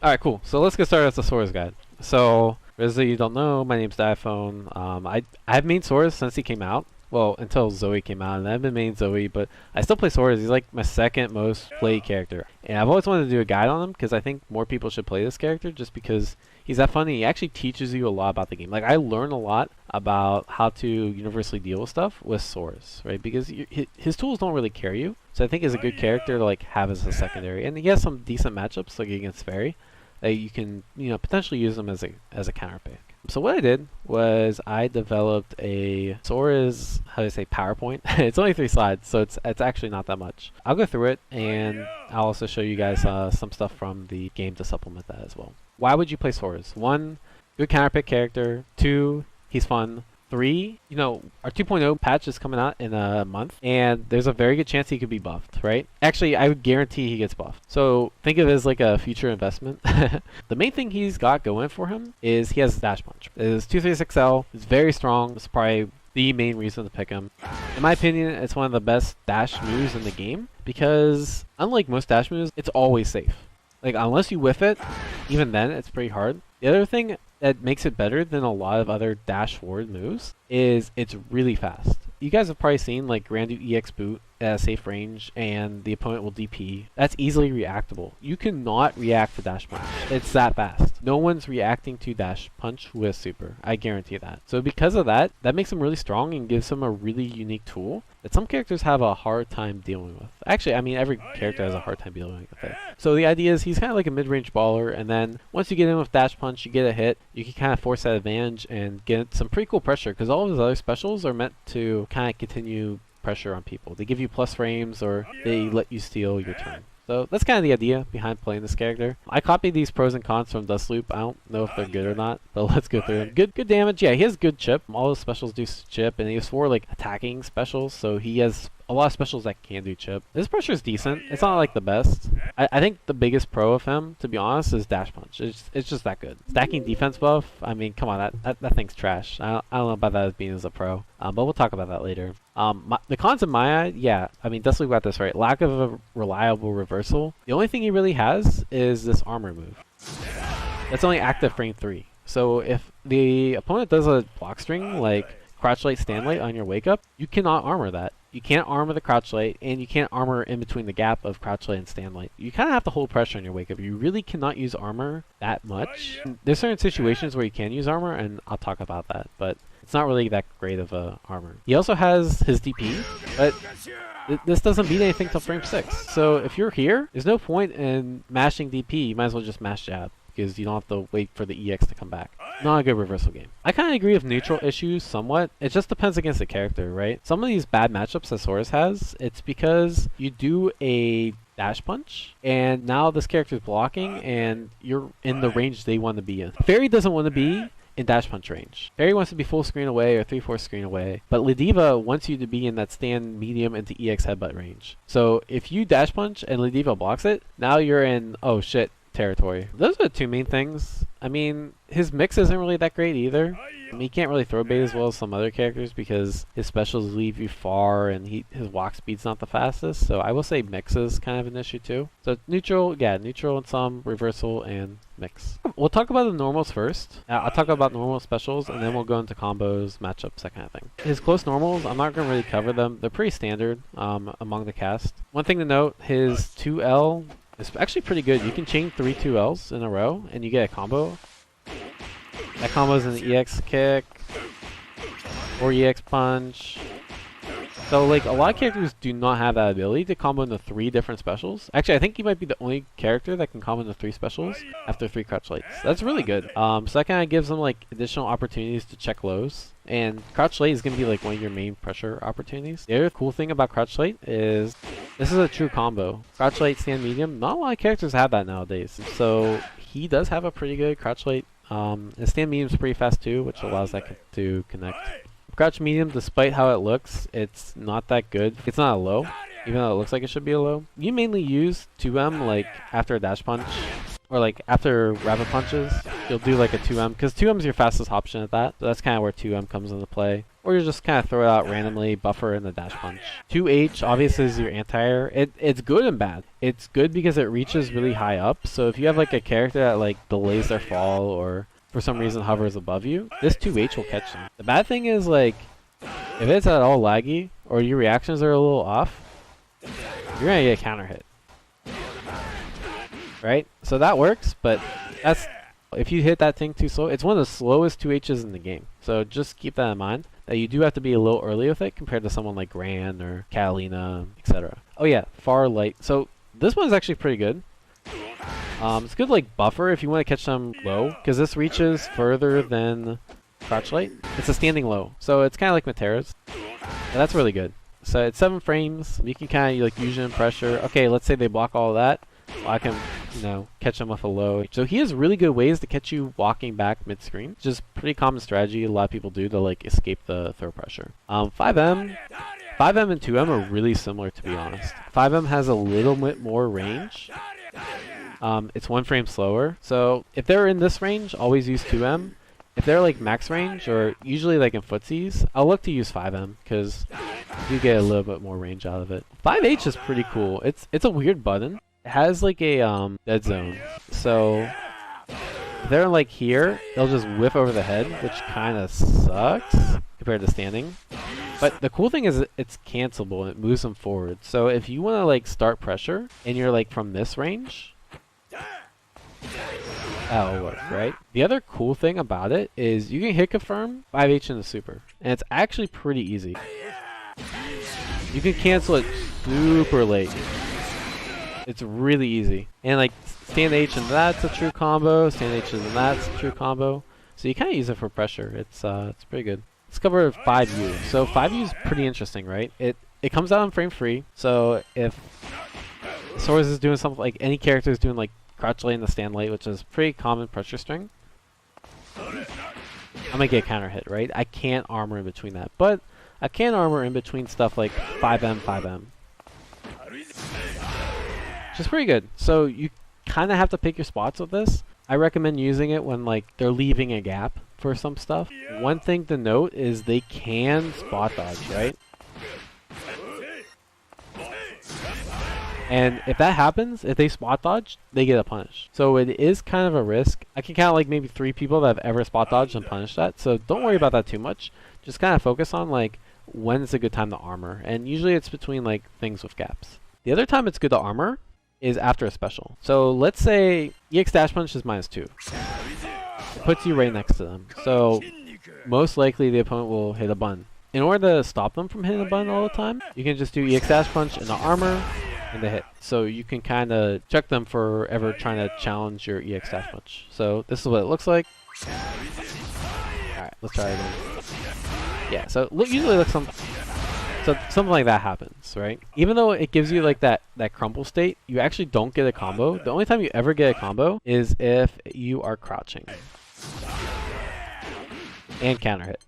Alright, cool. So let's get started with the Soriz guide. So, for those of you who don't know, my name's iPhone. I've mained Soriz since he came out. Well, until Zoe came out, and I've been main Zoe, but I still play Soriz. He's like my second most played character. And I've always wanted to do a guide on him because I think more people should play this character just because he's that fun and he actually teaches you a lot about the game. Like, I learn a lot about how to universally deal with stuff with Soriz, right? Because his tools don't really carry you. So I think he's a good character to like have as a secondary. And he has some decent matchups like against Fairy that you can, potentially use him as a counter pick. So what I did was I developed a Soriz, how do I say, PowerPoint. It's only 3 slides, so it's actually not that much. I'll go through it, and I'll also show you guys some stuff from the game to supplement that as well. Why would you play Soriz? 1, good counter pick character. 2, he's fun. 3, our 2.0 patch is coming out in a month, and there's a very good chance he could be buffed, right? Actually, I would guarantee he gets buffed. So think of it as like a future investment. The main thing he's got going for him is he has Dash Punch. His 236L is very strong. It's probably the main reason to pick him. In my opinion, it's one of the best dash moves in the game because unlike most dash moves, it's always safe. Like, unless you whiff it, even then, it's pretty hard. The other thing that makes it better than a lot of other dash forward moves is it's really fast. You guys have probably seen like Grandu EX boot at a safe range and the opponent will DP. That's easily reactable. You cannot react to dash punch. It's that fast. No one's reacting to dash punch with super. I guarantee that. So because of that, that makes him really strong and gives him a really unique tool that some characters have a hard time dealing with. Actually, I mean, every character has a hard time dealing with it. So the idea is he's kind of like a mid-range baller, and then once you get in with dash punch, you get a hit, you can kind of force that advantage and get some pretty cool pressure because all of his other specials are meant to kind of continue pressure on people. They give you plus frames or they let you steal your turn. So that's kind of the idea behind playing this character. I copied these pros and cons from Dustloop. I don't know if they're good or not, but let's go through them. Good damage. Yeah, he has good chip. All his specials do chip, and he has 4 like attacking specials, so he has a lot of specials that can do chip. His pressure is decent. It's not like the best. I think the biggest pro of him, to be honest, is dash punch. It's just that good. Stacking defense buff, I mean, come on, that thing's trash. I don't know about that as being as a pro, but we'll talk about that later. The cons in my eye, yeah, I mean, Dustloop got this right. Lack of a reliable reversal. The only thing he really has is this armor move. That's only active frame 3. So if the opponent does a block string like crouch light, stand light on your wake up, you cannot armor that. You can't armor the crouch light, and you can't armor in between the gap of crouch light and stand light. You kind of have to hold pressure on your wake up. You really cannot use armor that much. There's certain situations where you can use armor, and I'll talk about that, but it's not really that great of a armor. He also has his DP, but this doesn't beat anything till frame 6. So if you're here, there's no point in mashing DP. You might as well just mash jab, because you don't have to wait for the EX to come back. Not a good reversal game. I kind of agree with neutral issues somewhat. It just depends against the character, right? Some of these bad matchups that Soriz has, it's because you do a dash punch, and now this character's blocking, and you're in the range they want to be in. Fairy doesn't want to be in dash punch range. Fairy wants to be full screen away or 3/4 screen away, but Lediva wants you to be in that stand medium into EX headbutt range. So if you dash punch and Lediva blocks it, now you're in, oh shit, territory. Those are the 2 main things. I mean, his mix isn't really that great either. I mean, he can't really throw bait as well as some other characters because his specials leave you far and his walk speed's not the fastest. So I will say mix is kind of an issue too. So neutral, yeah, neutral and some, reversal and mix. We'll talk about the normals first. I'll talk about normal specials and then we'll go into combos, matchups, that kind of thing. His close normals, I'm not going to really cover them. They're pretty standard among the cast. One thing to note, his 2L it's actually pretty good. You can chain 3 2Ls in a row, and you get a combo. That combo is an EX kick, or EX punch. So, like, a lot of characters do not have that ability to combo into 3 different specials. Actually, I think he might be the only character that can combo into 3 specials after 3 crouch lights. That's really good. So that kind of gives them, like, additional opportunities to check lows. And crouch light is going to be like one of your main pressure opportunities. The other cool thing about crouch light is this is a true combo. Crouch light, stand medium, not a lot of characters have that nowadays. So he does have a pretty good crouch light. His stand medium is pretty fast too, which allows that to connect. Crouch medium, despite how it looks, it's not that good. It's not a low, even though it looks like it should be a low. You mainly use 2M like after a dash punch. Or like after rapid punches, you'll do like a 2M, because 2M is your fastest option at that. So that's kind of where 2M comes into play. or you just kind of throw it out randomly, buffer in the dash punch. 2H obviously is your anti-air. It's good and bad. It's good because it reaches really high up, so if you have like a character that like delays their fall or for some reason hovers above you, this 2H will catch them. The bad thing is like, if it's at all laggy or your reactions are a little off, you're gonna get a counter hit. Right? So that works, but that's if you hit that thing too slow, it's one of the slowest 2Hs in the game. So just keep that in mind, that you do have to be a little early with it compared to someone like Gran or Catalina, etc. Oh yeah, far light. So this one's actually pretty good. It's good like buffer if you want to catch them low, because this reaches further than crouch light. It's a standing low, so it's kind of like Matera's. And that's really good. So it's 7 frames. You can kind of like use it in pressure. Okay, let's say they block all of that. Well, I can, you know, catch them with a low. So he has really good ways to catch you walking back mid-screen. Just pretty common strategy a lot of people do to like escape the throw pressure. 5M and 2M are really similar, to be honest. 5M has a little bit more range. It's 1 frame slower. So if they're in this range, always use 2M. If they're like max range, or usually like in footsies, I'll look to use 5M because you get a little bit more range out of it. 5H is pretty cool. It's a weird button. It has like a dead zone. So if they're like here, they'll just whip over the head, which kind of sucks compared to standing. But the cool thing is it's cancelable and it moves them forward. So if you want to like start pressure and you're like from this range, that'll work, right? The other cool thing about it is you can hit confirm 5H in the super, and it's actually pretty easy. You can cancel it super late. It's really easy. And like stand H and that's a true combo, stand H and that's a true combo. So you kind of use it for pressure. It's pretty good. Let's cover 5U. So 5U is pretty interesting, right? It comes out on frame free. So if Soriz is doing something like any character is doing like crouch late and the stand late, which is pretty common pressure string, I'm gonna get a counter hit, right? I can't armor in between that, but I can armor in between stuff like 5M, 5M. Which is pretty good. So you kind of have to pick your spots with this. I recommend using it when like they're leaving a gap for some stuff. One thing to note is they can spot dodge, right? And if that happens, if they spot dodge, they get a punish. So it is kind of a risk. I can count like maybe 3 people that have ever spot dodged and punished that. So don't worry about that too much. Just kind of focus on like when's a good time to armor. And usually it's between like things with gaps. The other time it's good to armor is after a special. So let's say EX dash punch is -2. It puts you right next to them. So most likely the opponent will hit a button. In order to stop them from hitting a button all the time, you can just do EX dash punch and the armor and the hit. So you can kind of check them for ever trying to challenge your EX dash punch. So this is what it looks like. Alright, let's try it again. Yeah, so usually looks something like that happens, right? Even though it gives you like that crumple state, you actually don't get a combo. The only time you ever get a combo is if you are crouching. And counter hit.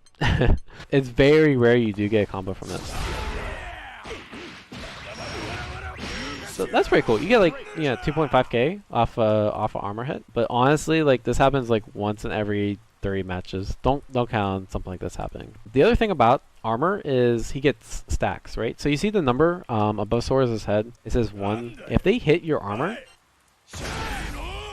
It's very rare you do get a combo from this. So that's pretty cool. You get like 2.5k off of armor hit. But honestly, like this happens like once in every 30 matches. Don't count on something like this happening. The other thing about armor is he gets stacks, right? So you see the number above Soriz's head. It says 1. If they hit your armor,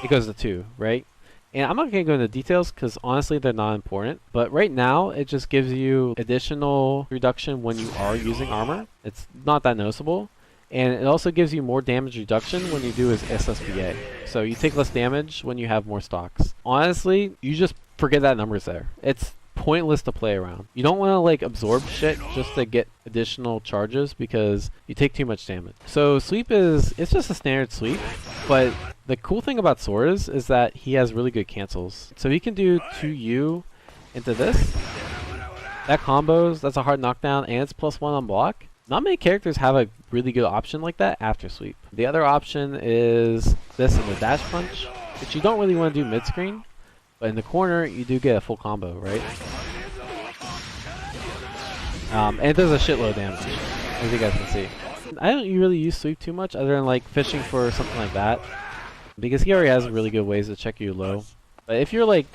it goes to 2, right? And I'm not going to go into details because honestly they're not important. But right now it just gives you additional reduction when you are using armor. It's not that noticeable. And it also gives you more damage reduction when you do his SSBA. So you take less damage when you have more stocks. Honestly, you just forget that number's there. It's pointless to play around. You don't want to like absorb shit just to get additional charges because you take too much damage. So sweep it's just a standard sweep, but the cool thing about Soriz is that he has really good cancels. So he can do 2U into this. That combos, that's a hard knockdown, and it's +1 on block. Not many characters have a really good option like that after sweep. The other option is this in the dash punch, which you don't really want to do mid-screen, but in the corner you do get a full combo, right? And it does a shitload of damage, as you guys can see. I don't really use sweep too much other than like fishing for something like that, because he already has really good ways to check you low. But if you're like,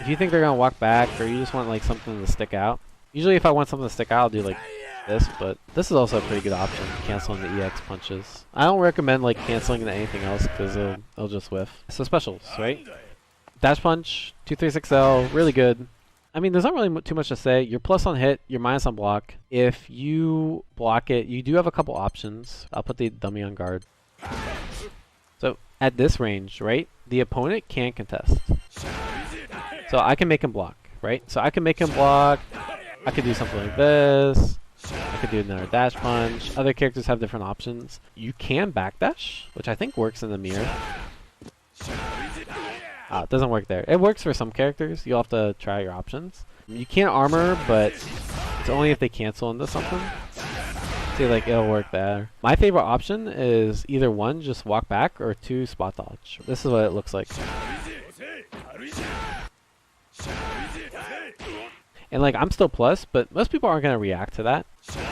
if you think they're gonna walk back or you just want like something to stick out, Usually if I want something to stick out, I'll do like this, but this is also a pretty good option, canceling the EX punches. I don't recommend like canceling into anything else because it'll just whiff. So specials, right? Dash punch, 236L, really good. I mean, there's not really too much to say. You're plus on hit, you're minus on block. If you block it, you do have a couple options. I'll put the dummy on guard. So at this range, right, the opponent can't contest. So I can make him block, right? So I can make him block. I could do something like this. I could do another dash punch. Other characters have different options. You can backdash, which I think works in the mirror. It doesn't work there. It works for some characters. You'll have to try your options. You can't armor, but it's only if they cancel into something. See, like, it'll work there. My favorite option is either one, just walk back, or two, spot dodge. This is what it looks like. And like, I'm still plus, but most people aren't going to react to that.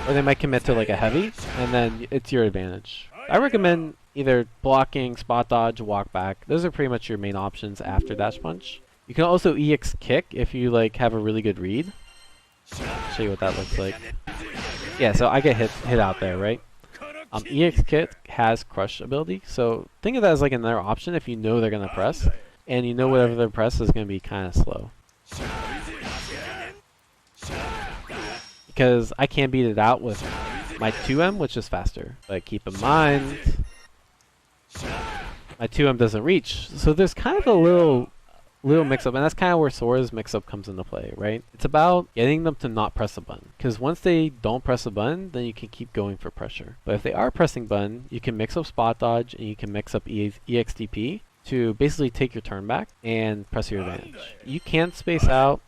Or they might commit to like a heavy, and then it's your advantage. I recommend either blocking, spot dodge, walk back. Those are pretty much your main options after dash punch. You can also EX kick if you like have a really good read. I'll show you what that looks like. Yeah, so I get hit out there, right? EX kick has crush ability, so think of that as like another option if you know they're going to press, and you know whatever they press is going to be kind of slow. Because I can't beat it out with my 2M, which is faster. But keep in mind, my 2M doesn't reach. So there's kind of a little mix-up, and that's kind of where Sora's mix-up comes into play, right? It's about getting them to not press a button. Because once they don't press a button, then you can keep going for pressure. But if they are pressing button, you can mix up spot dodge, and you can mix up EXDP to basically take your turn back and press your advantage. You can't space out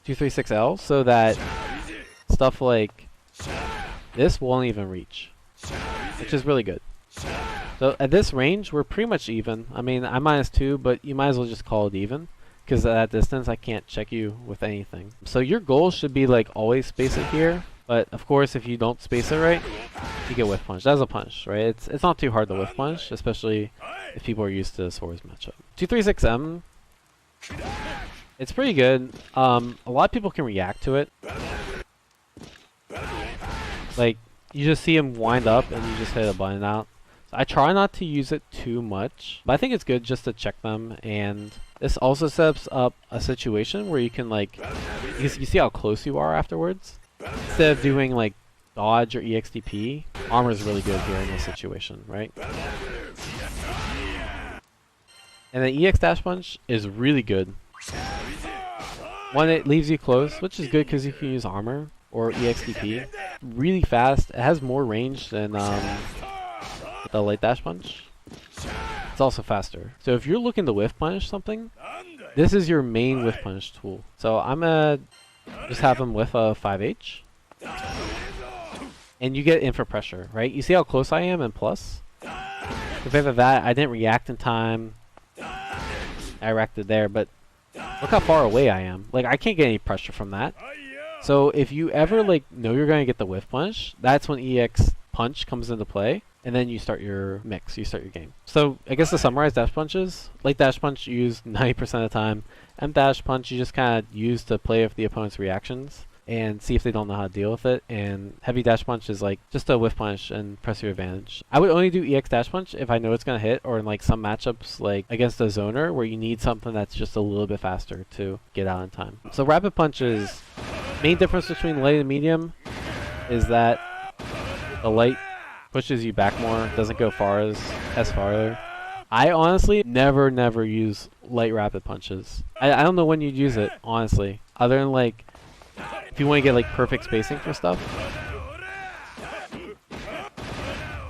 236L so that stuff like this won't even reach, which is really good. So at this range, we're pretty much even. I mean, I'm -2, but you might as well just call it even, because at that distance, I can't check you with anything. So your goal should be like always space it here, but of course, if you don't space it right, you get whiff punch. That's a punch, right? It's not too hard to whiff punch, especially if people are used to Sora's matchup. 236M. It's pretty good. A lot of people can react to it. Like, you just see him wind up and you just hit a button out. So I try not to use it too much, but I think it's good just to check them. And this also sets up a situation where you can like, you see how close you are afterwards? Instead of doing like dodge or EXDP, armor is really good here in this situation, right? And then EX dash punch is really good. One, it leaves you close, which is good because you can use armor or EXDP. Really fast. It has more range than the light dash punch. It's also faster. So if you're looking to whiff punish something, this is your main whiff punish tool. So I'm gonna just have him whiff a 5H. And you get in for pressure, right? You see how close I am and plus? Compared to that, I didn't react in time. I reacted there, but look how far away I am. Like, I can't get any pressure from that. So if you ever like know you're going to get the whiff punch, that's when EX punch comes into play, and then you start your mix, you start your game. So I guess to summarize dash punches, light dash punch you use 90% of the time. M dash punch you just kind of use to play with the opponent's reactions and see if they don't know how to deal with it. And heavy dash punch is like just a whiff punch and press your advantage. I would only do EX dash punch if I know it's going to hit, or in like some matchups like against a zoner where you need something that's just a little bit faster to get out in time. So rapid punch is, main difference between light and medium is that the light pushes you back more, doesn't go as farther. I honestly never use light rapid punches. I don't know when you'd use it, honestly, other than like if you want to get like perfect spacing for stuff.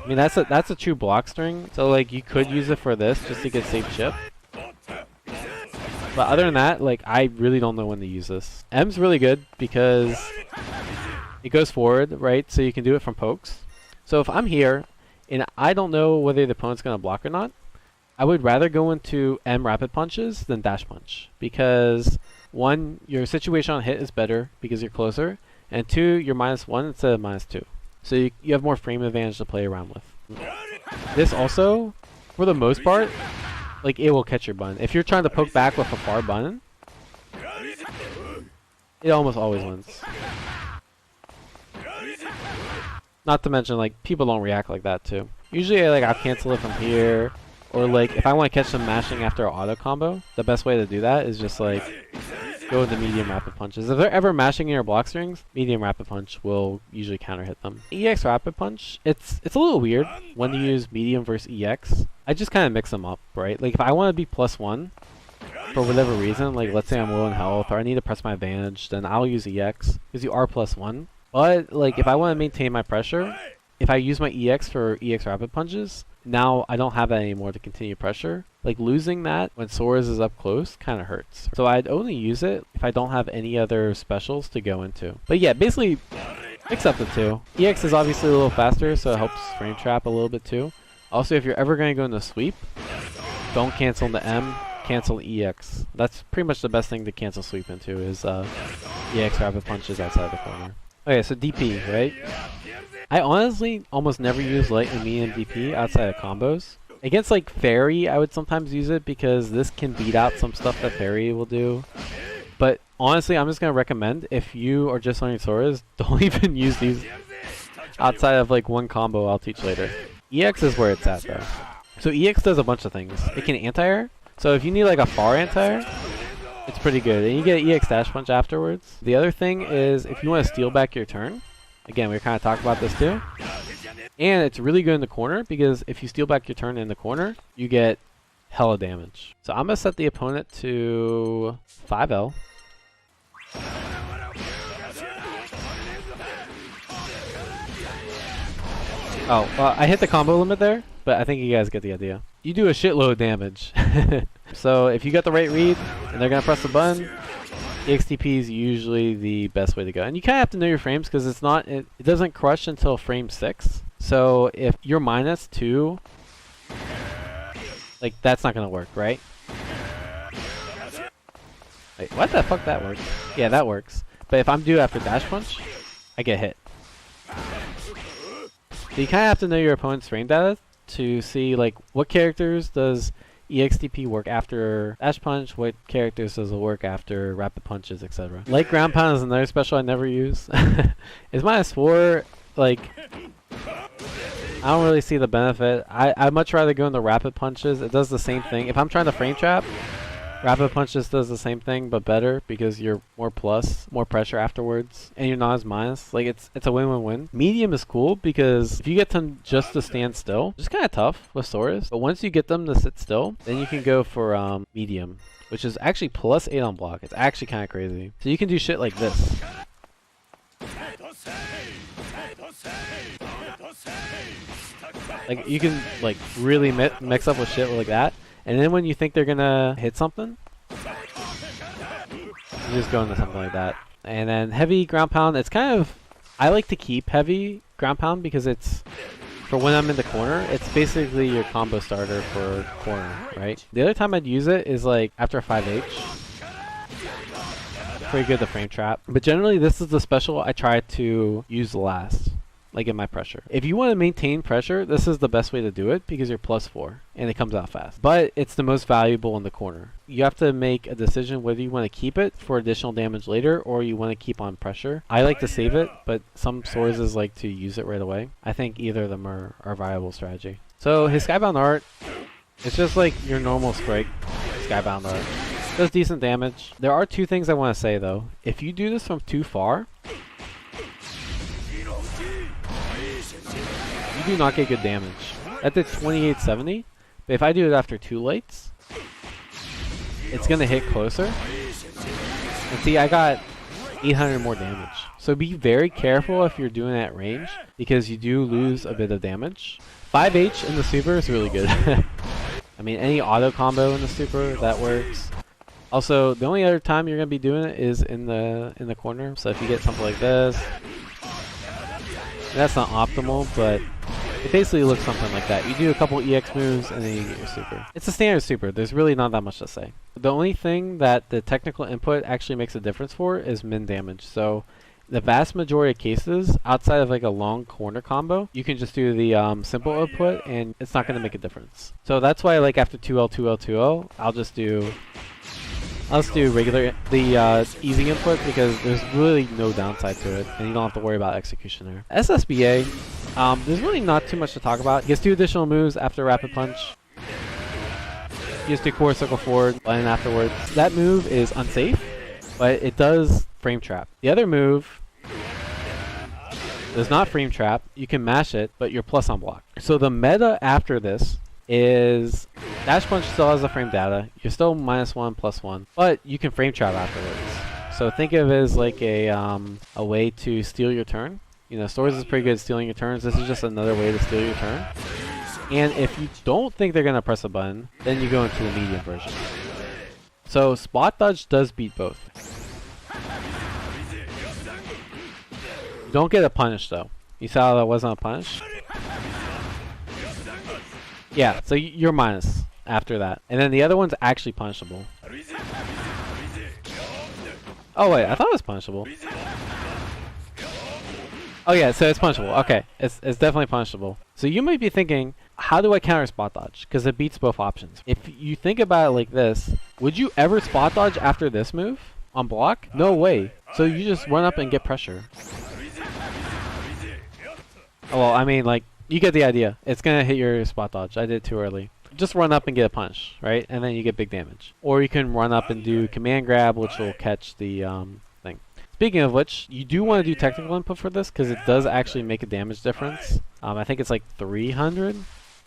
I mean, that's a true block string, so like you could use it for this just to get safe chip. But other than that, like, I really don't know when to use this. M's really good because it goes forward, right? So you can do it from pokes. So if I'm here and I don't know whether the opponent's going to block or not, I would rather go into M rapid punches than dash punch. Because one, your situation on hit is better because you're closer. And two, you're -1 instead of -2. So you have more frame advantage to play around with. This also, for the most part, like, it will catch your button. If you're trying to poke back with a far button, it almost always wins. Not to mention, like, people don't react like that too. Usually, like, I'll cancel it from here, or like, if I want to catch them mashing after an auto combo, the best way to do that is just like go into medium rapid punches. If they're ever mashing in your block strings, medium rapid punch will usually counter hit them. EX rapid punch, it's a little weird when you use medium versus EX. I just kind of mix them up, right? Like if I want to be +1 for whatever reason, like let's say I'm low in health or I need to press my advantage, then I'll use EX because you are +1. But like if I want to maintain my pressure, if I use my EX for EX rapid punches, now I don't have that anymore to continue pressure. Like losing that when Soriz is up close kind of hurts. So I'd only use it if I don't have any other specials to go into. But yeah, basically mix up the two. EX is obviously a little faster, so it helps frame trap a little bit too. Also, if you're ever going to go into sweep, don't cancel the M, cancel EX. That's pretty much the best thing to cancel sweep into is EX rapid punches outside the corner. Okay, so DP, right? I honestly almost never use light and medium DP outside of combos. Against like Fairy, I would sometimes use it because this can beat out some stuff that Fairy will do. But honestly, I'm just going to recommend if you are just learning Soriz, don't even use these outside of like one combo I'll teach later. EX is where it's at though. So EX does a bunch of things. It can anti-air. So if you need like a far anti-air, it's pretty good. And you get EX dash punch afterwards. The other thing is if you want to steal back your turn, again, we were kind of talking about this too. And it's really good in the corner because if you steal back your turn in the corner, you get hella damage. So I'm going to set the opponent to 5L. Oh, well, I hit the combo limit there, but I think you guys get the idea. You do a shitload of damage. So if you got the right read and they're going to press the button, EXTP is usually the best way to go. And you kind of have to know your frames because it doesn't crush until frame 6. So if you're -2, like that's not going to work, right? Wait, what the fuck that works? Yeah, that works. But if I'm due after dash punch, I get hit. So you kind of have to know your opponent's frame data to see like what characters does EXTP work after dash punch, what characters does it work after rapid punches, etc. Light ground pound is another special I never use. It's -4, like I don't really see the benefit. I'd much rather go into rapid punches. It does the same thing. If I'm trying to frame trap, rapid punches does the same thing but better because you're more pressure afterwards, and you're not as minus. Like it's a win-win-win. Medium is cool because if you get them just to stand still, it's kind of tough with Soriz. But once you get them to sit still, then you can go for medium, which is actually +8 on block. It's actually kind of crazy. So you can do shit like this. Like you can like really mix up with shit like that, and then when you think they're gonna hit something, you just go into something like that. And then heavy ground pound, it's kind of, I like to keep heavy ground pound because it's for when I'm in the corner. It's basically your combo starter for corner, right? The other time I'd use it is like after 5H. Pretty good to frame trap, but generally this is the special I try to use last. Like in my pressure. If you want to maintain pressure, this is the best way to do it because you're +4 and it comes out fast. But it's the most valuable in the corner. You have to make a decision whether you want to keep it for additional damage later or you want to keep on pressure. I like to save it, but some Sorizes like to use it right away. I think either of them are a viable strategy. So his Skybound Art, it's just like your normal Sprite Skybound Art. Does decent damage. There are two things I want to say though. If you do this from too far, you do not get good damage. That did 2870, but if I do it after 2 lights, it's gonna hit closer. And see, I got 800 more damage. So be very careful if you're doing it at range because you do lose a bit of damage. 5H in the super is really good. I mean, any auto combo in the super, that works. Also, the only other time you're gonna be doing it is in the corner. So if you get something like this, that's not optimal, but it basically looks something like that. You do a couple EX moves and then you get your super. It's a standard super. There's really not that much to say. The only thing that the technical input actually makes a difference for is min damage. So the vast majority of cases, outside of like a long corner combo, you can just do the simple output and it's not going to make a difference. So that's why like after 2L, 2L, 2L, I'll just do I'll just do the easy input because there's really no downside to it, and you don't have to worry about execution there. SSBA, there's really not too much to talk about. He gets 2 additional moves after Rapid Punch. You just do core circle forward, and afterwards. That move is unsafe, but it does frame trap. The other move does not frame trap. You can mash it, but you're plus on block. So the meta after this is dash punch still has the frame data. You're still -1, +1, but you can frame trap afterwards. So think of it as like a way to steal your turn. You know, Soriz is pretty good at stealing your turns. This is just another way to steal your turn. And if you don't think they're gonna press a button, then you go into the medium version. So spot dodge does beat both. You don't get a punish though. You saw that wasn't a punish? Yeah, so you're minus after that. And then the other one's actually punishable. Oh wait, I thought it was punishable. Oh yeah, so it's punishable. Okay, it's definitely punishable. So you might be thinking, how do I counter spot dodge? Because it beats both options. If you think about it like this, would you ever spot dodge after this move on block? No way. So you just run up and get pressure. Oh, well, I mean, like, you get the idea. It's going to hit your spot dodge. I did it too early. Just run up and get a punch, right? And then you get big damage. Or you can run up and do command grab, which will catch the thing. Speaking of which, you do want to do technical input for this because it does actually make a damage difference. I think it's like 300.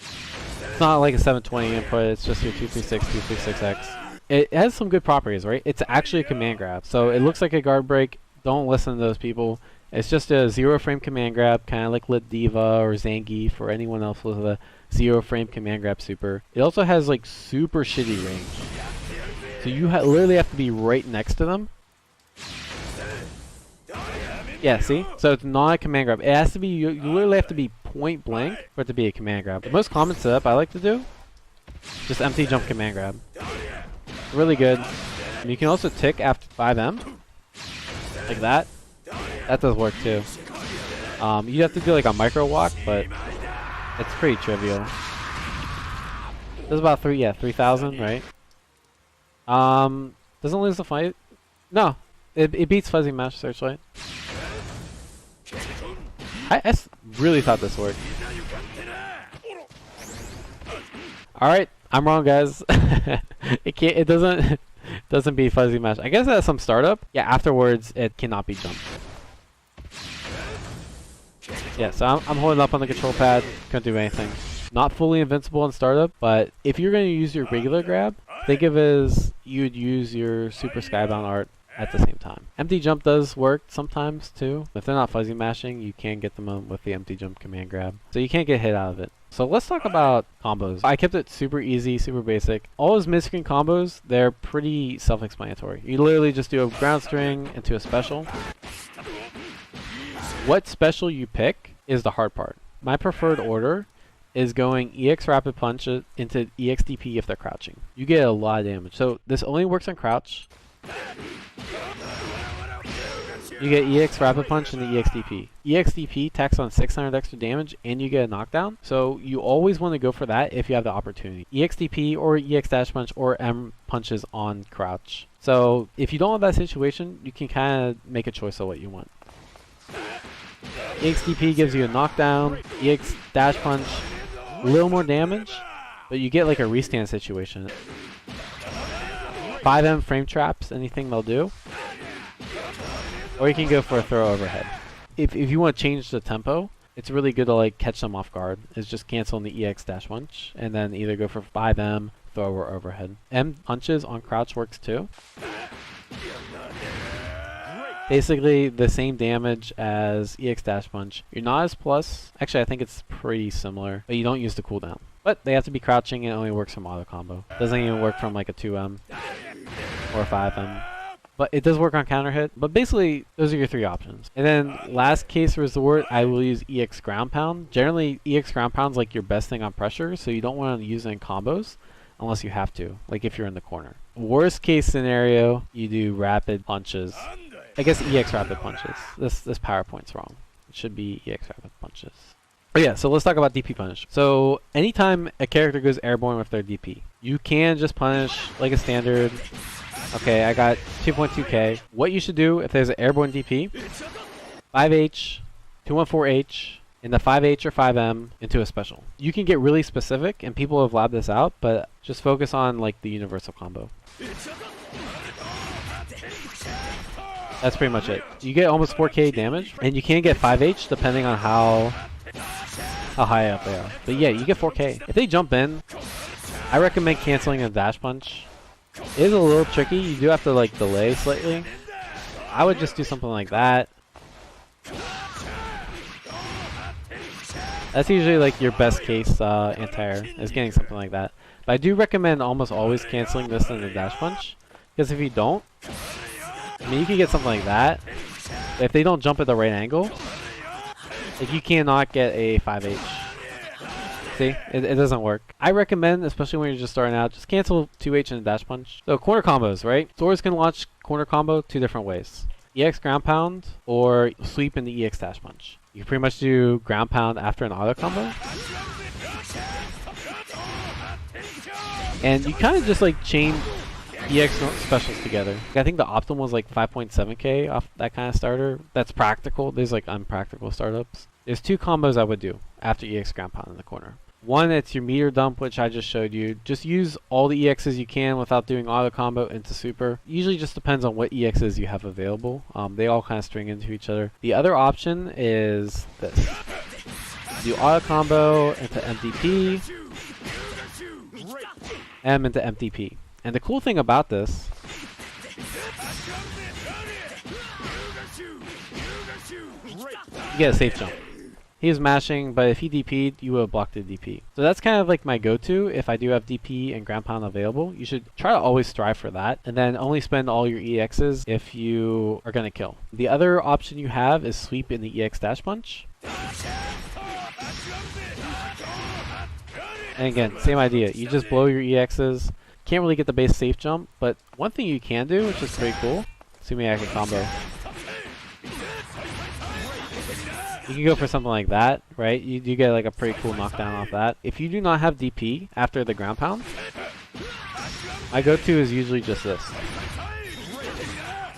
It's not like a 720 input. It's just your 236, 236X. It has some good properties, right? It's actually a command grab. So it looks like a guard break. Don't listen to those people. It's just a 0 frame command grab, kind of like Lit Diva or Zangief or anyone else with a 0 frame command grab super. It also has like super shitty range. So you literally have to be right next to them. Yeah, see? So it's not a command grab. It has to be, you literally have to be point blank for it to be a command grab. The most common setup I like to do, just empty jump command grab. Really good. And you can also tick after 5M, like that. That does work too. You have to do like a micro walk, but it's pretty trivial. There's about 3,000, right? Doesn't lose the fight. No, it beats Fuzzy Mash Searchlight. I really thought this worked. Alright, I'm wrong, guys. It doesn't beat Fuzzy Mash. I guess it has some startup. Yeah, afterwards it cannot be jumped. Yeah, so I'm holding up on the control pad. Couldn't do anything. Not fully invincible in startup, but if you're going to use your regular grab, think of it as you'd use your Super Skybound Art at the same time. Empty jump does work sometimes too. If they're not fuzzy mashing, you can get them with the empty jump command grab. So you can't get hit out of it. So let's talk about combos. I kept it super easy, super basic. All those mid-screen combos, they're pretty self-explanatory. You literally just do a ground string into a special. What special you pick is the hard part. My preferred order is going EX Rapid Punch into EXDP if they're crouching. You get a lot of damage. So this only works on crouch. You get EX Rapid Punch into EXDP. EXDP tacks on 600 extra damage and you get a knockdown. So you always want to go for that if you have the opportunity. EXDP or EX Dash Punch or M punches on crouch. So if you don't have that situation, you can kind of make a choice of what you want. EXDP gives you a knockdown, EX Dash Punch, a little more damage, but you get like a restand situation. 5M frame traps, anything they'll do. Or you can go for a throw overhead. If you want to change the tempo, it's really good to like catch them off guard. It's just canceling the EX Dash Punch, and then either go for 5M, throw or overhead. M punches on crouch works too. Basically the same damage as EX Dash Punch. You're not as plus. Actually, I think it's pretty similar, but you don't use the cooldown. But they have to be crouching and it only works from auto combo. Doesn't even work from like a 2M or a 5M. But it does work on counter hit. But basically, those are your 3 options. And then last case resort, I will use EX Ground Pound. Generally, EX Ground Pound is like your best thing on pressure, so you don't want to use it in combos unless you have to, like if you're in the corner. Worst case scenario, you do rapid punches. I guess EX Rapid Punches. This PowerPoint's wrong. It should be EX Rapid Punches. Oh yeah, so let's talk about DP punish. So anytime a character goes airborne with their DP, you can just punish like a standard Okay, I got 2.2k. What you should do if there's an airborne DP, 5H, 214H, into 5H or 5M into a special. You can get really specific, and people have labbed this out, but just focus on like the universal combo. That's pretty much it. You get almost 4k damage, and you can get 5H depending on how high up they are. But yeah, you get 4k. If they jump in, I recommend canceling a dash punch. It is a little tricky. You do have to like delay slightly. I would just do something like that. That's usually like your best case anti-air, is getting something like that. But I do recommend almost always canceling this in the dash punch, because if you don't, I mean, you can get something like that. But if they don't jump at the right angle, like you cannot get a 5H. See, it doesn't work. I recommend, especially when you're just starting out, just cancel 2H and a dash punch. So corner combos, right? Soriz can launch corner combo 2 different ways. EX ground pound or sweep in the EX dash punch. You can pretty much do ground pound after an auto combo. And you kind of just like chain EX specials together. I think the optimal was like 5.7k off that kind of starter. That's practical. There's like unpractical startups. There's 2 combos I would do after EX ground pound in the corner. One, it's your meter dump, which I just showed you. Just use all the EXs you can without doing auto combo into super. Usually just depends on what EXs you have available. They all kind of string into each other. The other option is this. Do auto combo into MDP, M into MDP. And the cool thing about this, you get a safe jump. He was mashing, but if he DP'd, you would have blocked the DP. So that's kind of like my go-to if I do have DP and ground pound available. You should try to always strive for that, and then only spend all your EXs if you are going to kill. The other option you have is sweep in the EX dash punch. And again, same idea. You just blow your EXs. Can't really get the base safe jump, but one thing you can do, which is pretty cool, assuming I can combo. You can go for something like that, right? You do get like a pretty cool knockdown off that. If you do not have DP after the ground pound, my go-to is usually just this.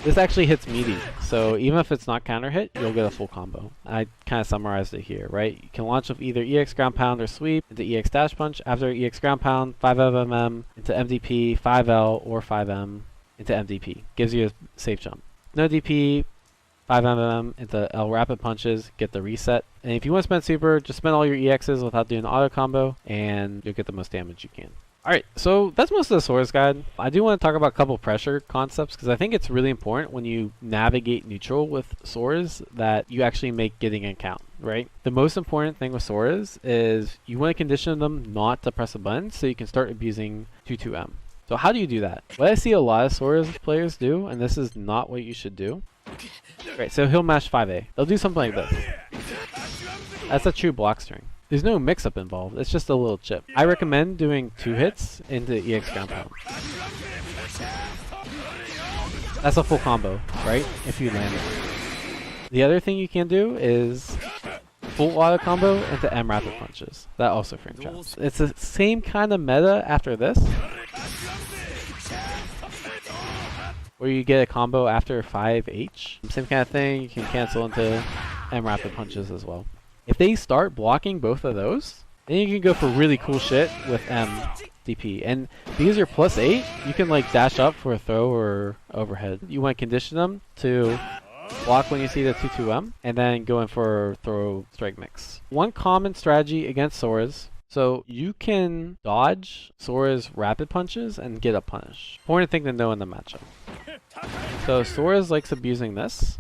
This actually hits meaty, so even if it's not counter hit, you'll get a full combo. I kind of summarized it here, right? You can launch with either EX ground pound or sweep into EX dash punch. After EX ground pound, 5MM into MDP, 5L or 5M into MDP. Gives you a safe jump. No DP, 5MM into L rapid punches, get the reset. And if you want to spend super, just spend all your EXs without doing auto combo, and you'll get the most damage you can. Alright, so that's most of the Soriz guide. I do want to talk about a couple pressure concepts, because I think it's really important when you navigate neutral with Soriz that you actually make getting in count, right? The most important thing with Soriz is you want to condition them not to press a button so you can start abusing 2-2M. So how do you do that? What I see a lot of Soriz players do, and this is not what you should do. Right, so he'll mash 5A. They'll do something like this. That's a true block string. There's no mix-up involved, it's just a little chip. I recommend doing 2 hits into EX ground pound. That's a full combo, right? If you land it. The other thing you can do is full auto combo into M rapid punches. That also frame traps. It's the same kind of meta after this, where you get a combo after 5H. Same kind of thing, you can cancel into M rapid punches as well. If they start blocking both of those, then you can go for really cool shit with M DP. And because you're +8, you can like dash up for a throw or overhead. You want to condition them to block when you see the 2-2M, and then go in for throw strike mix. One common strategy against Soriz, so you can dodge Soriz rapid punches and get a punish. Important thing to know in the matchup. So Soriz likes abusing this.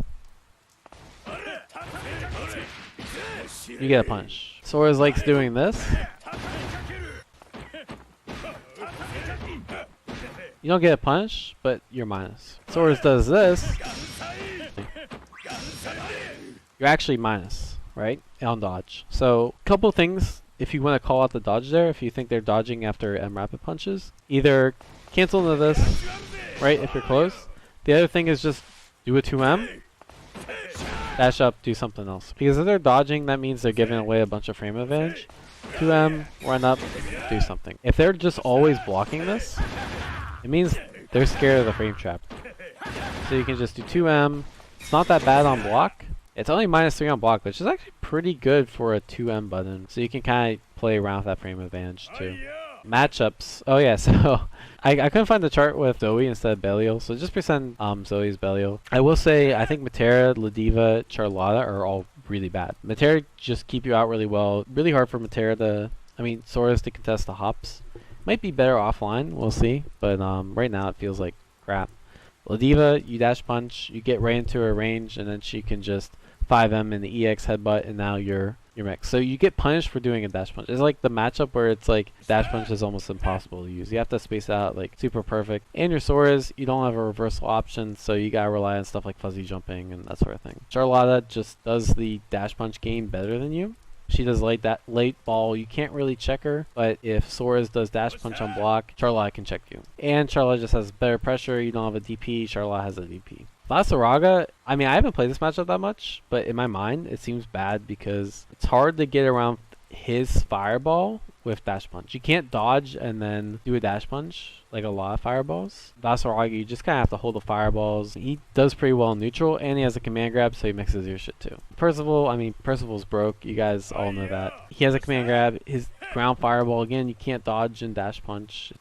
You get a punish. Soriz likes doing this. You don't get a punish, but you're minus. Soriz does this. You're actually minus, right? On dodge. So, a couple things if you want to call out the dodge there, if you think they're dodging after M rapid punches. Either cancel into this, right, if you're close. The other thing is just do a 2M. Dash up, do something else. Because if they're dodging, that means they're giving away a bunch of frame advantage. 2M, run up, do something. If they're just always blocking this, it means they're scared of the frame trap. So you can just do 2M. It's not that bad on block. It's only -3 on block, which is actually pretty good for a 2M button. So you can kind of play around with that frame advantage too. Matchups. Oh yeah, so I couldn't find the chart with Zoe instead of Belial, so just pretend Zoe's Belial. I will say I think Matera, Ladiva, Charlotta are all really bad. Matera just keep you out really well. Really hard for Matera to, Soriz to contest the hops. Might be better offline, we'll see. But right now it feels like crap. Ladiva, you dash punch, you get right into her range, and then she can just 5M in the EX headbutt, and now you're mixed. So you get punished for doing a dash punch. It's like the matchup where it's like dash punch is almost impossible to use. You have to space out like super perfect. And your Soriz, you don't have a reversal option, so you gotta rely on stuff like fuzzy jumping and that sort of thing. Charlotta just does the dash punch game better than you. She does that late ball. You can't really check her, but if Soriz does dash punch on block, Charlotte can check you. And Charlotte just has better pressure. You don't have a DP. Charlotte has a DP. Vasaraga, I haven't played this matchup that much, but in my mind, it seems bad because it's hard to get around his fireball with dash punch. You can't dodge and then do a dash punch like a lot of fireballs. Vasaraga, you just kind of have to hold the fireballs. He does pretty well in neutral, and he has a command grab, so he mixes your shit too. Percival, Percival's broke. You guys all know that. He has a command grab. His ground fireball, again, you can't dodge and dash punch.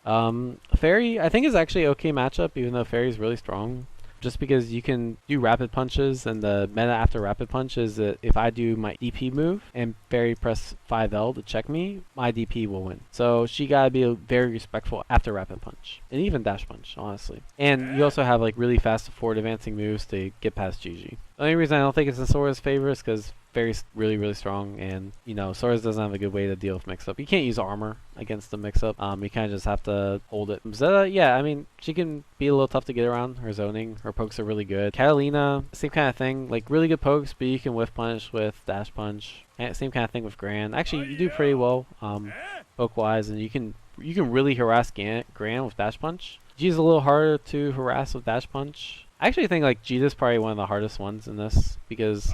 Fairy, I think is actually an okay matchup, even though Fairy's really strong. Just because you can do rapid punches, and the meta after rapid punch is that if I do my DP move and Fairy press 5L to check me, my DP will win. So she gotta be very respectful after rapid punch, and even dash punch, honestly. And you also have like really fast forward advancing moves to get past GG. The only reason I don't think it's in Sora's favor is because Fairy's really, really strong, and Soriz doesn't have a good way to deal with mix-up. You can't use armor against the mix-up. You kind of just have to hold it. Zeta, yeah, she can be a little tough to get around. Her zoning, her pokes are really good. Catalina, same kind of thing. Like really good pokes, but you can whiff punish with dash punch. Same kind of thing with Gran. Actually, you do pretty well poke-wise, and you can really harass Gran with dash punch. G's a little harder to harass with dash punch. I actually think like Jita's probably one of the hardest ones in this because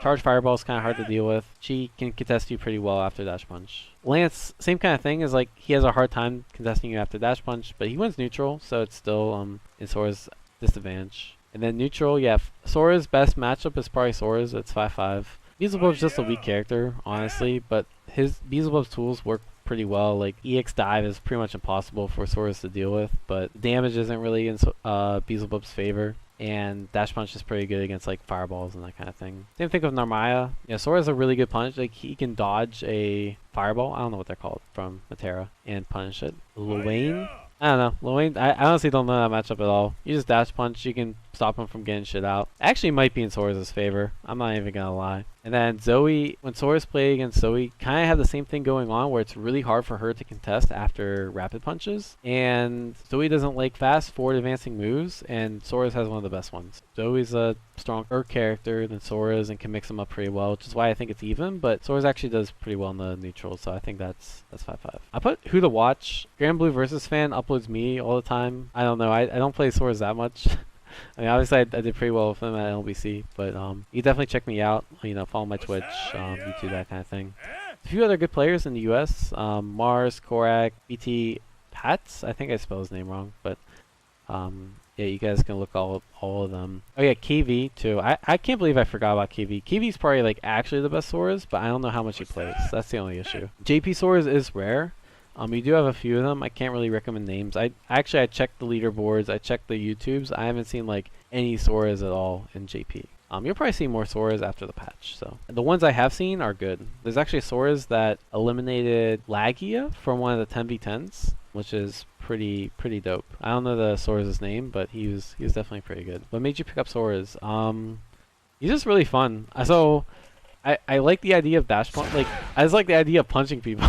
charge fireball is kind of hard to deal with. She can contest you pretty well after dash punch. Lance, same kind of thing, is like he has a hard time contesting you after dash punch, but he wins neutral, so it's still in Sora's disadvantage. And then neutral, yeah, Sora's best matchup is probably Sora's. It's 5-5. Beelzebub's just a weak character, honestly, but his Beelzebub's tools work pretty well. Like EX dive is pretty much impossible for Sora's to deal with, but damage isn't really in Beelzebub's favor. And dash punch is pretty good against like fireballs and that kind of thing. Same thing with Narmaya. Yeah, Sora's a really good punch. Like he can dodge a fireball. I don't know what they're called from Matera and punish it. Luane. I don't know. Luane, I honestly don't know that matchup at all. You just dash punch, you can stop him from getting shit out. Actually might be in Sora's favor. I'm not even gonna lie. And then Zoe, when Sora's played against Zoe, kind of have the same thing going on where it's really hard for her to contest after rapid punches. And Zoe doesn't like fast forward advancing moves, and Sora's has one of the best ones. Zoe's a stronger character than Sora's and can mix them up pretty well, which is why I think it's even, but Sora's actually does pretty well in the neutral, so I think that's 5-5. I put Who to Watch. Grand Blue Versus fan uploads me all the time. I don't know, I don't play Sora's that much. Obviously I did pretty well with him at LBC, but you definitely check me out. Follow my Twitch, YouTube, that kind of thing. A few other good players in the U.S. Mars, Korak, BT, Pats. I think I spelled his name wrong, but yeah, you guys can look all of them. Oh yeah, KV too. I can't believe I forgot about KV. KV's probably like actually the best Sora's, but I don't know how much he plays. That's the only issue. JP Sora's is rare. You do have a few of them. I can't really recommend names. I checked the leaderboards. I checked the YouTubes. I haven't seen like any Soras at all in JP. You'll probably see more Soras after the patch. So the ones I have seen are good. There's actually Soras that eliminated Lagia from one of the 10v10s, which is pretty dope. I don't know the Sora's name, but he was definitely pretty good. What made you pick up Sora's? He's just really fun. So I like the idea of dash punch. Like I just like the idea of punching people.